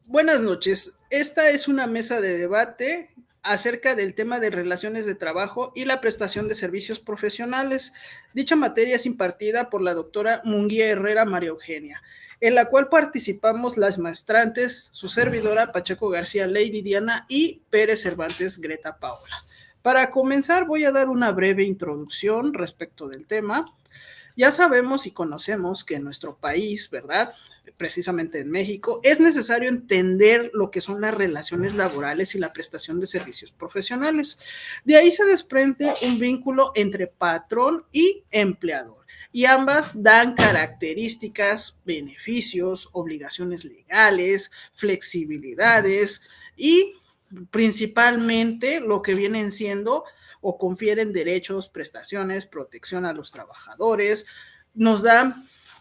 Buenas noches. Esta es una mesa de debate acerca del tema de relaciones de trabajo y la prestación de servicios profesionales. Dicha materia es impartida por la doctora Munguía Herrera María Eugenia, en la cual participamos las maestrantes, su servidora Pacheco García Lady Diana y Pérez Cervantes Greta Paola. Para comenzar, voy a dar una breve introducción respecto del tema. Ya sabemos y conocemos que en nuestro país, ¿verdad? Precisamente en México, es necesario entender lo que son las relaciones laborales y la prestación de servicios profesionales. De ahí se desprende un vínculo entre patrón y empleador. Y ambas dan características, beneficios, obligaciones legales, flexibilidades y principalmente lo que vienen siendo o confieren derechos, prestaciones, protección a los trabajadores, nos dan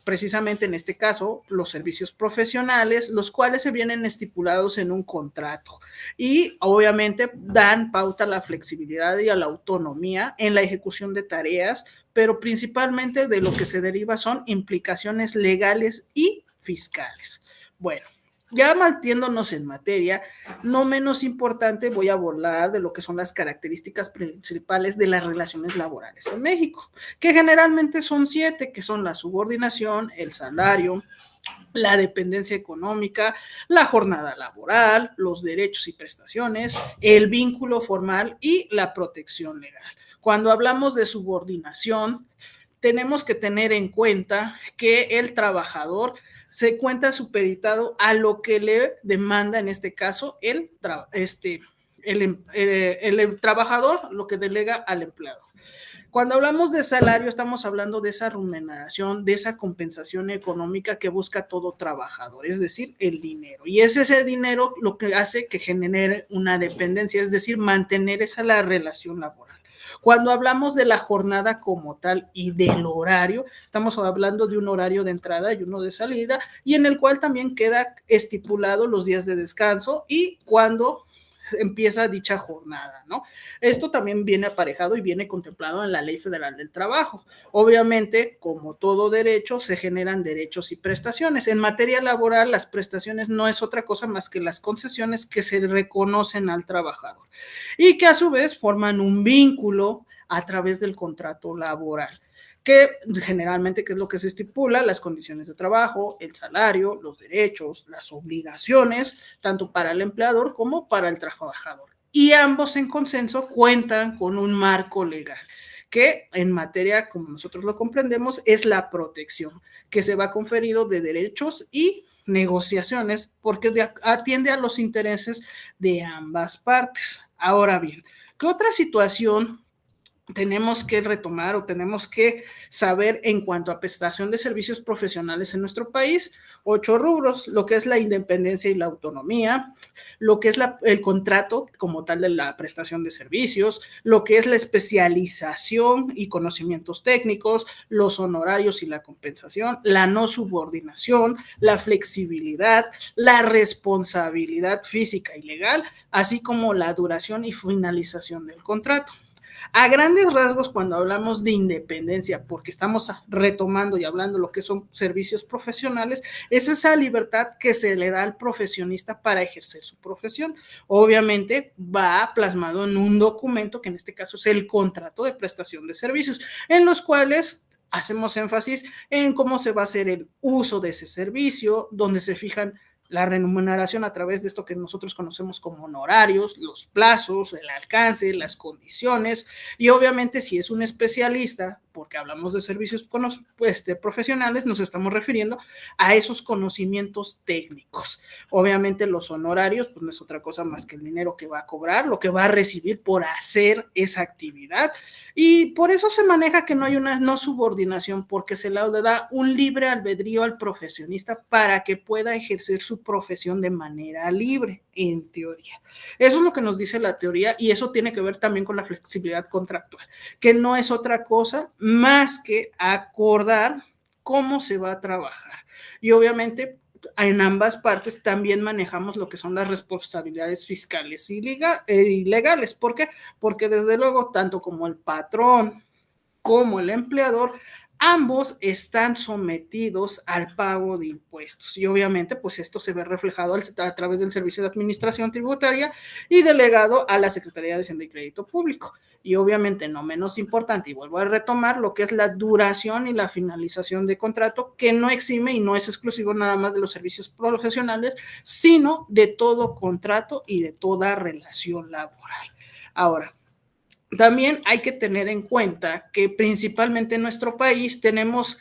precisamente en este caso los servicios profesionales, los cuales se vienen estipulados en un contrato y obviamente dan pauta a la flexibilidad y a la autonomía en la ejecución de tareas, pero principalmente de lo que se deriva son implicaciones legales y fiscales. Bueno, ya metiéndonos en materia, no menos importante, voy a hablar de lo que son las características principales de las relaciones laborales en México, que generalmente son 7, que son la subordinación, el salario, la dependencia económica, la jornada laboral, los derechos y prestaciones, el vínculo formal y la protección legal. Cuando hablamos de subordinación, tenemos que tener en cuenta que el trabajador se cuenta supeditado a lo que le demanda, en este caso, el trabajador, lo que delega al empleado. Cuando hablamos de salario, estamos hablando de esa remuneración, de esa compensación económica que busca todo trabajador, es decir, el dinero. Y es ese dinero lo que hace que genere una dependencia, es decir, mantener esa la relación laboral. Cuando hablamos de la jornada como tal y del horario, estamos hablando de un horario de entrada y uno de salida, y en el cual también queda estipulado los días de descanso y cuando empieza dicha jornada, ¿no? Esto también viene aparejado y viene contemplado en la Ley Federal del Trabajo. Obviamente, como todo derecho, se generan derechos y prestaciones. En materia laboral, las prestaciones no es otra cosa más que las concesiones que se reconocen al trabajador y que a su vez forman un vínculo a través del contrato laboral, que generalmente, ¿qué es lo que se estipula? Las condiciones de trabajo, el salario, los derechos, las obligaciones, tanto para el empleador como para el trabajador. Y ambos en consenso cuentan con un marco legal que en materia, como nosotros lo comprendemos, es la protección que se va conferido de derechos y negociaciones porque atiende a los intereses de ambas partes. Ahora bien, ¿qué otra situación tenemos que retomar o tenemos que saber en cuanto a prestación de servicios profesionales en nuestro país? 8 rubros, lo que es la independencia y la autonomía, lo que es el contrato como tal de la prestación de servicios, lo que es la especialización y conocimientos técnicos, los honorarios y la compensación, la no subordinación, la flexibilidad, la responsabilidad física y legal, así como la duración y finalización del contrato. A grandes rasgos, cuando hablamos de independencia, porque estamos retomando y hablando de lo que son servicios profesionales, es esa libertad que se le da al profesionista para ejercer su profesión. Obviamente va plasmado en un documento, que en este caso es el contrato de prestación de servicios, en los cuales hacemos énfasis en cómo se va a hacer el uso de ese servicio, donde se fijan la remuneración a través de esto que nosotros conocemos como honorarios, los plazos, el alcance, las condiciones y obviamente si es un especialista, porque hablamos de servicios profesionales, nos estamos refiriendo a esos conocimientos técnicos. Obviamente los honorarios, pues no es otra cosa más que el dinero que va a cobrar, lo que va a recibir por hacer esa actividad y por eso se maneja que no hay una no subordinación, porque se le da un libre albedrío al profesionista para que pueda ejercer su profesión de manera libre, en teoría. Eso es lo que nos dice la teoría y eso tiene que ver también con la flexibilidad contractual, que no es otra cosa más que acordar cómo se va a trabajar. Y obviamente en ambas partes también manejamos lo que son las responsabilidades fiscales y legales. ¿Por qué? Porque desde luego, tanto como el patrón como el empleador ambos están sometidos al pago de impuestos y obviamente pues esto se ve reflejado a través del Servicio de Administración Tributaria y delegado a la Secretaría de Hacienda y Crédito Público. Y obviamente no menos importante, y vuelvo a retomar lo que es la duración y la finalización de contrato, que no exime y no es exclusivo nada más de los servicios profesionales, sino de todo contrato y de toda relación laboral. Ahora, también hay que tener en cuenta que principalmente en nuestro país tenemos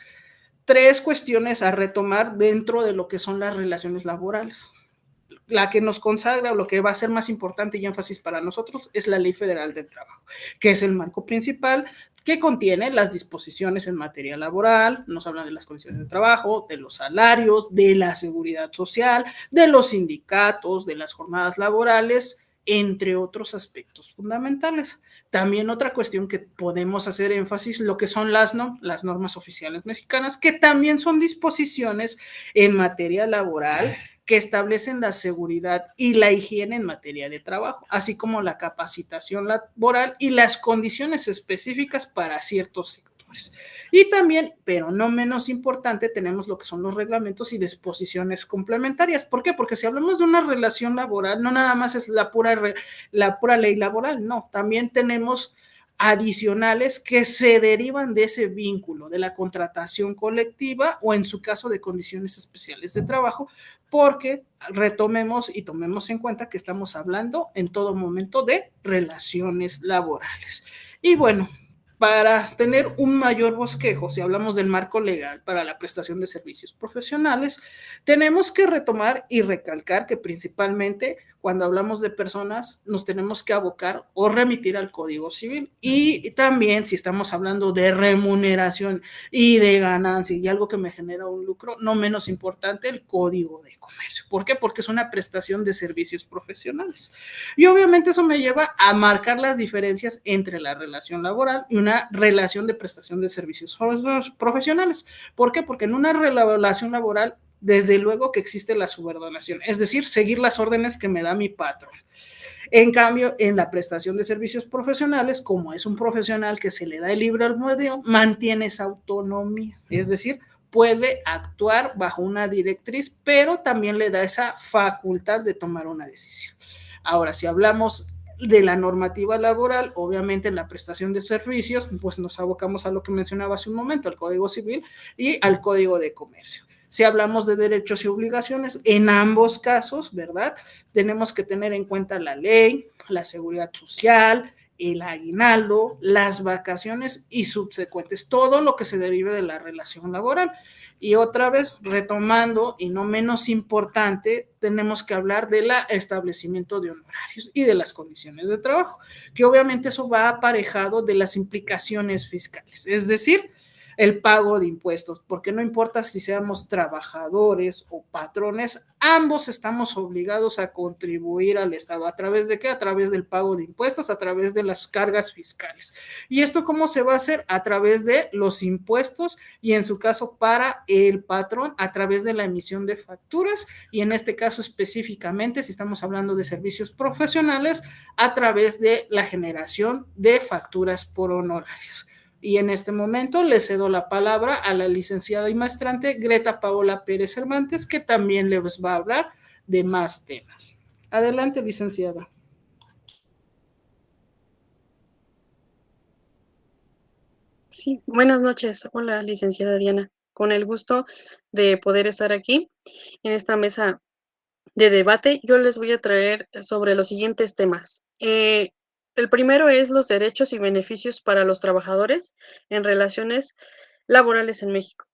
tres cuestiones a retomar dentro de lo que son las relaciones laborales. La que nos consagra o lo que va a ser más importante y énfasis para nosotros es la Ley Federal del Trabajo, que es el marco principal que contiene las disposiciones en materia laboral, nos hablan de las condiciones de trabajo, de los salarios, de la seguridad social, de los sindicatos, de las jornadas laborales, entre otros aspectos fundamentales. También otra cuestión que podemos hacer énfasis, lo que son las normas oficiales mexicanas, que también son disposiciones en materia laboral que establecen la seguridad y la higiene en materia de trabajo, así como la capacitación laboral y las condiciones específicas para ciertos sectores. Y también, pero no menos importante, tenemos lo que son los reglamentos y disposiciones complementarias. ¿Por qué? Porque si hablamos de una relación laboral, no nada más es la pura ley laboral, no, también tenemos adicionales que se derivan de ese vínculo, de la contratación colectiva o en su caso de condiciones especiales de trabajo, porque retomemos y tomemos en cuenta que estamos hablando en todo momento de relaciones laborales. Y bueno, para tener un mayor bosquejo, si hablamos del marco legal para la prestación de servicios profesionales, tenemos que retomar y recalcar que principalmente cuando hablamos de personas nos tenemos que abocar o remitir al Código Civil y también si estamos hablando de remuneración y de ganancia y algo que me genera un lucro, no menos importante, el Código de Comercio. ¿Por qué? Porque es una prestación de servicios profesionales. Y obviamente eso me lleva a marcar las diferencias entre la relación laboral y una relación de prestación de servicios profesionales. ¿Por qué? Porque en una relación laboral desde luego que existe la subordinación, es decir, seguir las órdenes que me da mi patrón. En cambio, en la prestación de servicios profesionales, como es un profesional que se le da el libre albedrío, mantiene esa autonomía, es decir, puede actuar bajo una directriz, pero también le da esa facultad de tomar una decisión. Ahora, si hablamos de la normativa laboral, obviamente en la prestación de servicios, pues nos abocamos a lo que mencionaba hace un momento, al Código Civil y al Código de Comercio. Si hablamos de derechos y obligaciones, en ambos casos, ¿verdad? Tenemos que tener en cuenta la ley, la seguridad social, el aguinaldo, las vacaciones y subsecuentes, todo lo que se derive de la relación laboral. Y otra vez, retomando y no menos importante, tenemos que hablar del establecimiento de honorarios y de las condiciones de trabajo, que obviamente eso va aparejado de las implicaciones fiscales, es decir, el pago de impuestos, porque no importa si seamos trabajadores o patrones, ambos estamos obligados a contribuir al Estado. ¿A través de qué? A través del pago de impuestos, a través de las cargas fiscales. ¿Y esto cómo se va a hacer? A través de los impuestos y en su caso para el patrón, a través de la emisión de facturas y en este caso específicamente, si estamos hablando de servicios profesionales, a través de la generación de facturas por honorarios. Y en este momento le cedo la palabra a la licenciada y maestrante Greta Paola Pérez Cervantes, que también les va a hablar de más temas. Adelante, licenciada. Sí, buenas noches. Hola, licenciada Diana. Con el gusto de poder estar aquí en esta mesa de debate, yo les voy a traer sobre los siguientes temas. El primero es los derechos y beneficios para los trabajadores en relaciones laborales en México.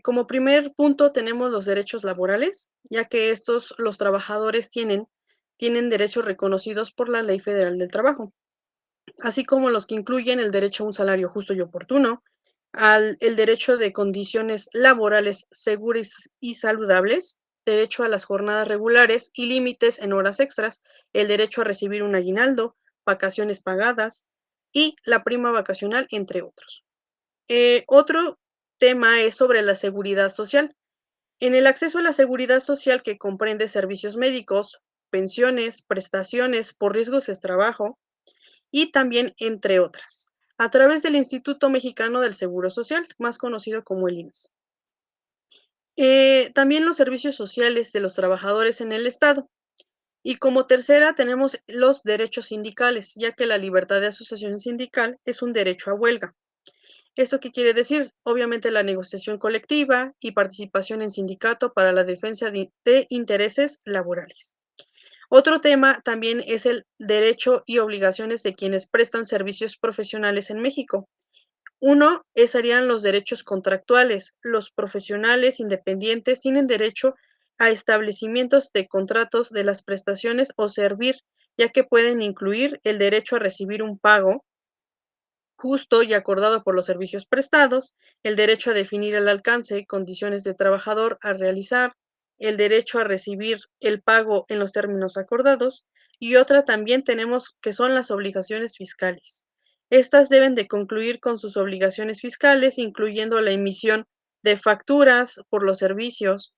Como primer punto tenemos los derechos laborales, ya que estos los trabajadores tienen derechos reconocidos por la Ley Federal del Trabajo, así como los que incluyen el derecho a un salario justo y oportuno, el derecho de condiciones laborales seguras y saludables, derecho a las jornadas regulares y límites en horas extras, el derecho a recibir un aguinaldo, vacaciones pagadas y la prima vacacional, entre otros. Otro tema es sobre la seguridad social. En el acceso a la seguridad social, que comprende servicios médicos, pensiones, prestaciones por riesgos de trabajo, y también entre otras. a través del Instituto Mexicano del Seguro Social, más conocido como el IMSS. También los servicios sociales de los trabajadores en el Estado. Y como tercera tenemos los derechos sindicales, ya que la libertad de asociación sindical es un derecho a huelga. ¿Esto qué quiere decir? Obviamente la negociación colectiva y participación en sindicato para la defensa de intereses laborales. Otro tema también es el derecho y obligaciones de quienes prestan servicios profesionales en México. Uno serían los derechos contractuales. Los profesionales independientes tienen derecho a establecimientos de contratos de las prestaciones o servir, ya que pueden incluir el derecho a recibir un pago justo y acordado por los servicios prestados, el derecho a definir el alcance y condiciones de trabajador a realizar, el derecho a recibir el pago en los términos acordados, y otra también tenemos que son las obligaciones fiscales. Estas deben de concluir con sus obligaciones fiscales, incluyendo la emisión de facturas por los servicios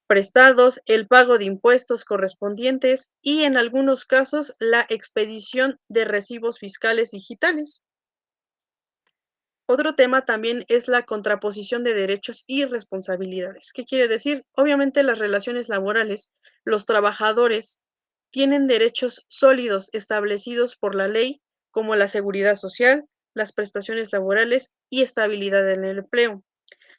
prestados, el pago de impuestos correspondientes y, en algunos casos, la expedición de recibos fiscales digitales. Otro tema también es la contraposición de derechos y responsabilidades. ¿Qué quiere decir? Obviamente las relaciones laborales, los trabajadores tienen derechos sólidos establecidos por la ley, como la seguridad social, las prestaciones laborales y estabilidad en el empleo.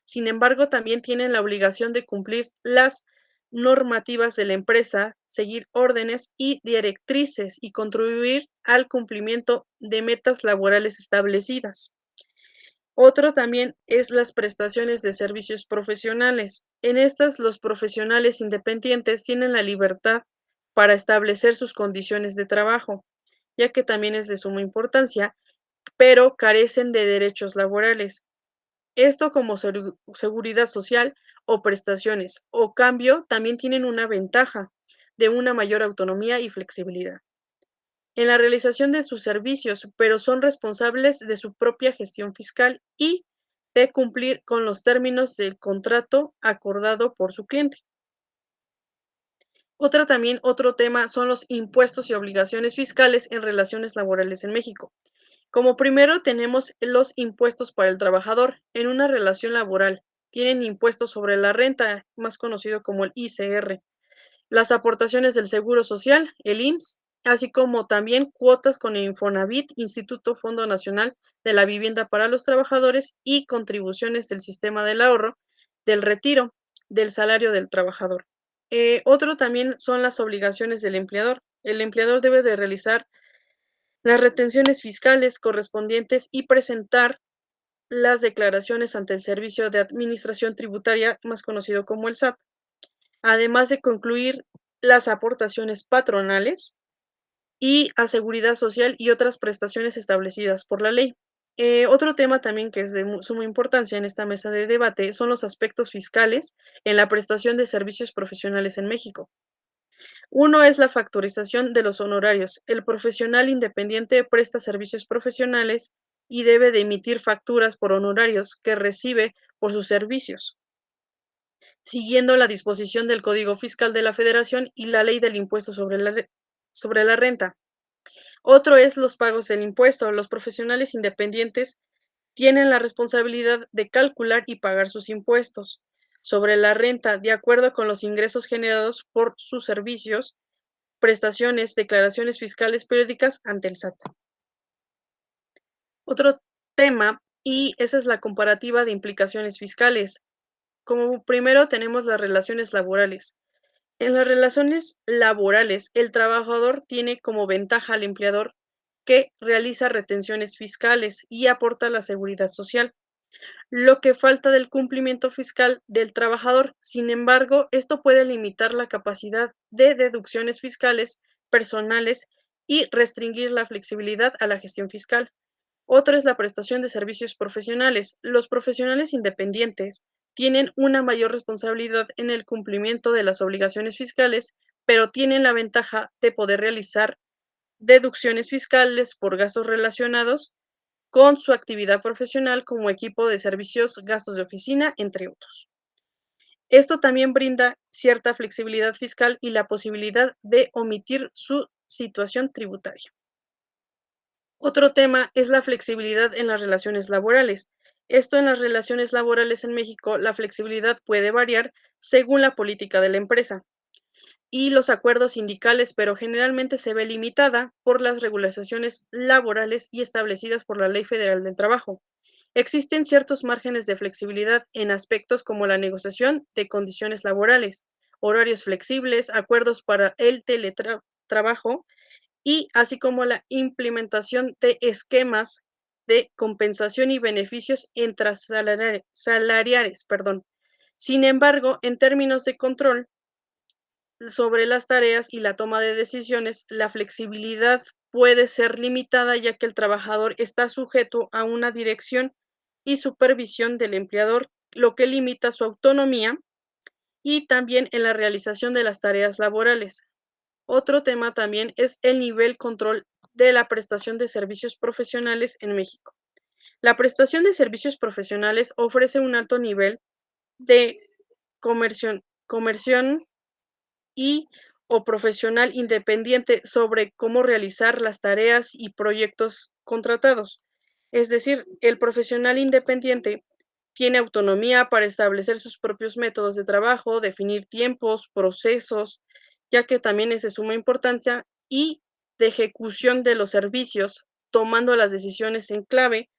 Sin embargo, también tienen la obligación de cumplir las normativas de la empresa, seguir órdenes y directrices y contribuir al cumplimiento de metas laborales establecidas. Otro también es las prestaciones de servicios profesionales. En estas, los profesionales independientes tienen la libertad para establecer sus condiciones de trabajo, ya que también es de suma importancia, pero carecen de derechos laborales. Esto como seguridad social o prestaciones, o cambio, también tienen una ventaja de una mayor autonomía y flexibilidad en la realización de sus servicios, pero son responsables de su propia gestión fiscal y de cumplir con los términos del contrato acordado por su cliente. Otro tema son los impuestos y obligaciones fiscales en relaciones laborales en México. Como primero tenemos los impuestos para el trabajador en una relación laboral. Tienen impuestos sobre la renta, más conocido como el ICR, las aportaciones del Seguro Social, el IMSS, así como también cuotas con el Infonavit, Instituto Fondo Nacional de la Vivienda para los Trabajadores y contribuciones del Sistema del Ahorro, del Retiro, del salario del trabajador. Otro también son las obligaciones del empleador. El empleador debe de realizar las retenciones fiscales correspondientes y presentar las declaraciones ante el Servicio de Administración Tributaria, más conocido como el SAT, además de concluir las aportaciones patronales y a seguridad social y otras prestaciones establecidas por la ley. Otro tema también que es de suma importancia en esta mesa de debate son los aspectos fiscales en la prestación de servicios profesionales en México. Uno es la factorización de los honorarios. El profesional independiente presta servicios profesionales y debe de emitir facturas por honorarios que recibe por sus servicios, siguiendo la disposición del Código Fiscal de la Federación y la Ley del Impuesto sobre la Renta. Otro es los pagos del impuesto. Los profesionales independientes tienen la responsabilidad de calcular y pagar sus impuestos sobre la renta de acuerdo con los ingresos generados por sus servicios, prestaciones, declaraciones fiscales periódicas ante el SAT. Otro tema, y esa es la comparativa de implicaciones fiscales. Como primero tenemos las relaciones laborales. En las relaciones laborales, el trabajador tiene como ventaja al empleador que realiza retenciones fiscales y aporta la seguridad social, lo que falta del cumplimiento fiscal del trabajador. Sin embargo, esto puede limitar la capacidad de deducciones fiscales personales y restringir la flexibilidad a la gestión fiscal. Otra es la prestación de servicios profesionales. Los profesionales independientes tienen una mayor responsabilidad en el cumplimiento de las obligaciones fiscales, pero tienen la ventaja de poder realizar deducciones fiscales por gastos relacionados con su actividad profesional como equipo de servicios, gastos de oficina, entre otros. Esto también brinda cierta flexibilidad fiscal y la posibilidad de omitir su situación tributaria. Otro tema es la flexibilidad en las relaciones laborales. Esto en las relaciones laborales en México, la flexibilidad puede variar según la política de la empresa y los acuerdos sindicales, pero generalmente se ve limitada por las regulaciones laborales y establecidas por la Ley Federal del Trabajo. Existen ciertos márgenes de flexibilidad en aspectos como la negociación de condiciones laborales, horarios flexibles, acuerdos para el teletrabajo y así como la implementación de esquemas de compensación y beneficios salariales, perdón. Sin embargo, en términos de control sobre las tareas y la toma de decisiones, la flexibilidad puede ser limitada ya que el trabajador está sujeto a una dirección y supervisión del empleador, lo que limita su autonomía y también en la realización de las tareas laborales. Otro tema también es el nivel control de la prestación de servicios profesionales en México. La prestación de servicios profesionales ofrece un alto nivel de comerción y o profesional independiente sobre cómo realizar las tareas y proyectos contratados. Es decir, el profesional independiente tiene autonomía para establecer sus propios métodos de trabajo, definir tiempos, procesos, ya que también es de suma importancia, y de ejecución de los servicios, tomando las decisiones en clave,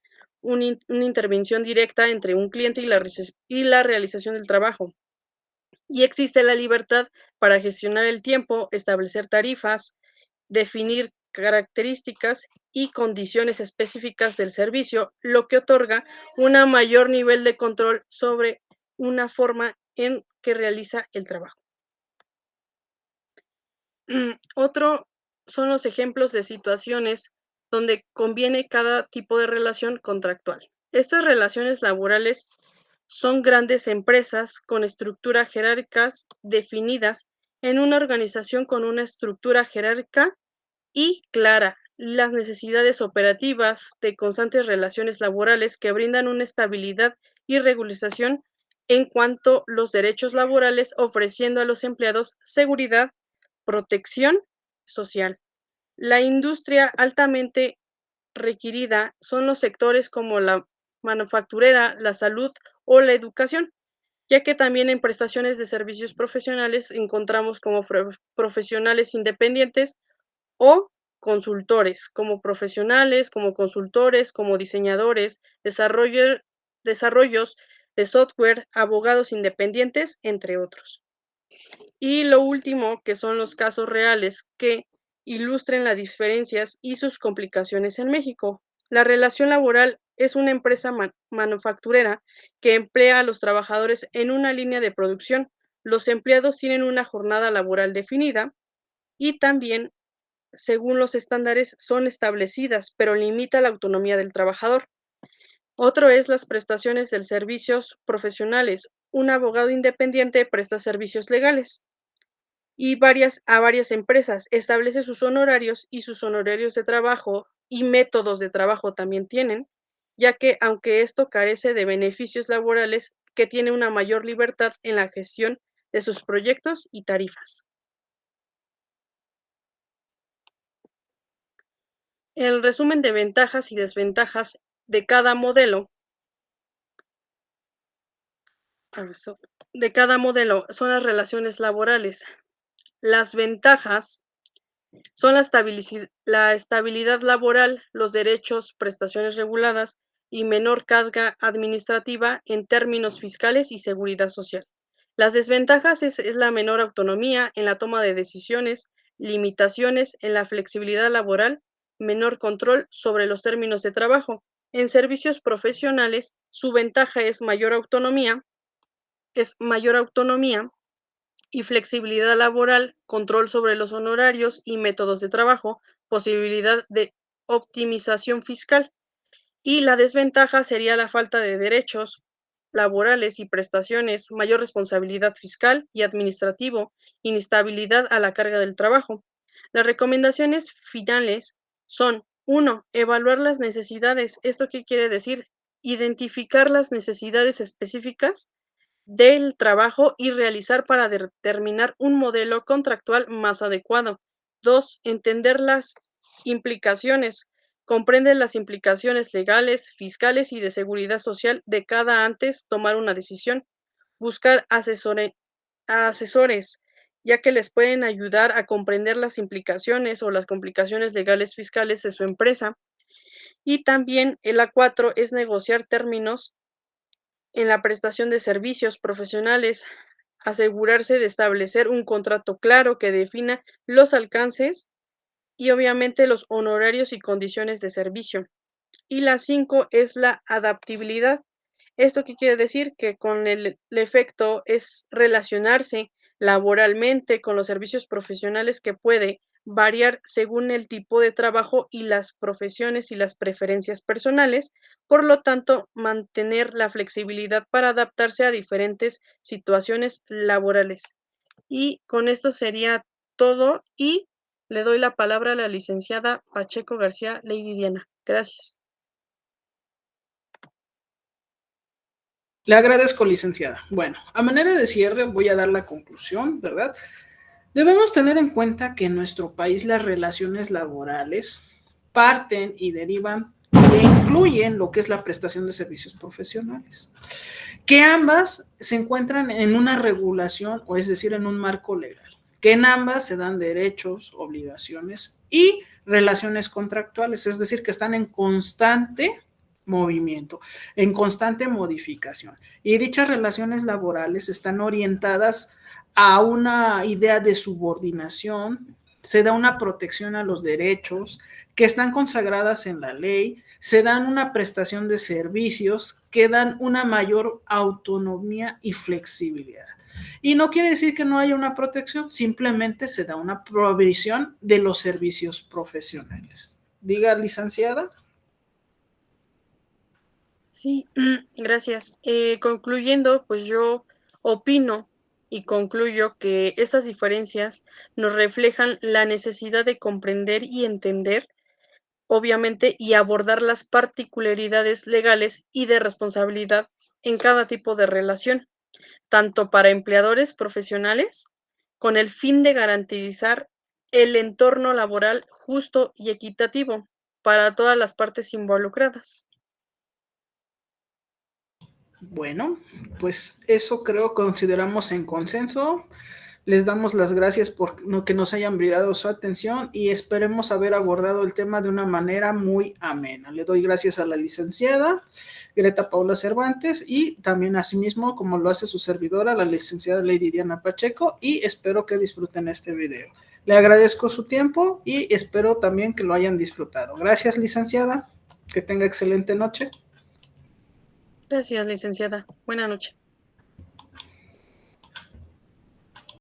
una intervención directa entre un cliente y la realización del trabajo. Y existe la libertad para gestionar el tiempo, establecer tarifas, definir características y condiciones específicas del servicio, lo que otorga un mayor nivel de control sobre una forma en que realiza el trabajo. Otro son los ejemplos de situaciones donde conviene cada tipo de relación contractual. Estas relaciones laborales son grandes empresas con estructuras jerárquicas definidas en una organización con una estructura jerárquica y clara, las necesidades operativas de constantes relaciones laborales que brindan una estabilidad y regularización en cuanto a los derechos laborales, ofreciendo a los empleados seguridad, protección social. La industria altamente requerida son los sectores como la manufacturera, la salud o la educación, ya que también en prestaciones de servicios profesionales encontramos como profesionales independientes o consultores, como profesionales, como consultores, como diseñadores, desarrollos de software, abogados independientes, entre otros. Y lo último, que son los casos reales que ilustren las diferencias y sus complicaciones en México. La relación laboral es una empresa manufacturera que emplea a los trabajadores en una línea de producción. Los empleados tienen una jornada laboral definida y también, según los estándares, son establecidas, pero limita la autonomía del trabajador. Otro es las prestaciones de servicios profesionales. Un abogado independiente presta servicios legales y a varias empresas, establece sus honorarios y sus honorarios de trabajo y métodos de trabajo también tienen, ya que aunque esto carece de beneficios laborales, que tiene una mayor libertad en la gestión de sus proyectos y tarifas. El resumen de ventajas y desventajas de cada modelo, de cada modelo son las relaciones laborales. Las ventajas son la estabilidad laboral, los derechos, prestaciones reguladas y menor carga administrativa en términos fiscales y seguridad social. Las desventajas es la menor autonomía en la toma de decisiones, limitaciones en la flexibilidad laboral, menor control sobre los términos de trabajo. En servicios profesionales, su ventaja es mayor autonomía y flexibilidad laboral, control sobre los honorarios y métodos de trabajo, posibilidad de optimización fiscal. Y la desventaja sería la falta de derechos laborales y prestaciones, mayor responsabilidad fiscal y administrativo, inestabilidad a la carga del trabajo. Las recomendaciones finales son: 1. Evaluar las necesidades. ¿Esto qué quiere decir? Identificar las necesidades específicas del trabajo y realizar para determinar un modelo contractual más adecuado. 2. Entender las implicaciones, Comprende las implicaciones legales, fiscales y de seguridad social de cada antes tomar una decisión. Buscar a asesores, ya que les pueden ayudar a comprender las implicaciones o las complicaciones legales fiscales de su empresa. Y también el A4 es negociar términos en la prestación de servicios profesionales, asegurarse de establecer un contrato claro que defina los alcances y obviamente los honorarios y condiciones de servicio. Y la 5 es la adaptabilidad. ¿Esto qué quiere decir? Que con el efecto es relacionarse laboralmente con los servicios profesionales que puede variar según el tipo de trabajo y las profesiones y las preferencias personales. Por lo tanto, mantener la flexibilidad para adaptarse a diferentes situaciones laborales. Y con esto sería todo y le doy la palabra a la licenciada Pacheco García, Lady Diana. Gracias. Le agradezco, licenciada. Bueno, a manera de cierre voy a dar la conclusión, ¿verdad? Debemos tener en cuenta que en nuestro país las relaciones laborales parten y derivan e incluyen lo que es la prestación de servicios profesionales, que ambas se encuentran en una regulación, o es decir, en un marco legal, que en ambas se dan derechos, obligaciones y relaciones contractuales, es decir, que están en constante movimiento, en constante modificación. Y dichas relaciones laborales están orientadas a una idea de subordinación, se da una protección a los derechos que están consagradas en la ley, se dan una prestación de servicios que dan una mayor autonomía y flexibilidad. Y no quiere decir que no haya una protección, simplemente se da una provisión de los servicios profesionales. Diga, licenciada. Sí, gracias. Concluyendo, pues yo opino y concluyo que estas diferencias nos reflejan la necesidad de comprender y entender, obviamente, y abordar las particularidades legales y de responsabilidad en cada tipo de relación, tanto para empleadores profesionales, con el fin de garantizar el entorno laboral justo y equitativo para todas las partes involucradas. Bueno, pues eso creo consideramos en consenso. Les damos las gracias por lo que nos hayan brindado su atención y esperemos haber abordado el tema de una manera muy amena. Le doy gracias a la licenciada Greta Paula Cervantes y también asimismo, como lo hace su servidora, la licenciada Lady Diana Pacheco, y espero que disfruten este video. Le agradezco su tiempo y espero también que lo hayan disfrutado. Gracias, licenciada. Que tenga excelente noche. Gracias, licenciada. Buena noche.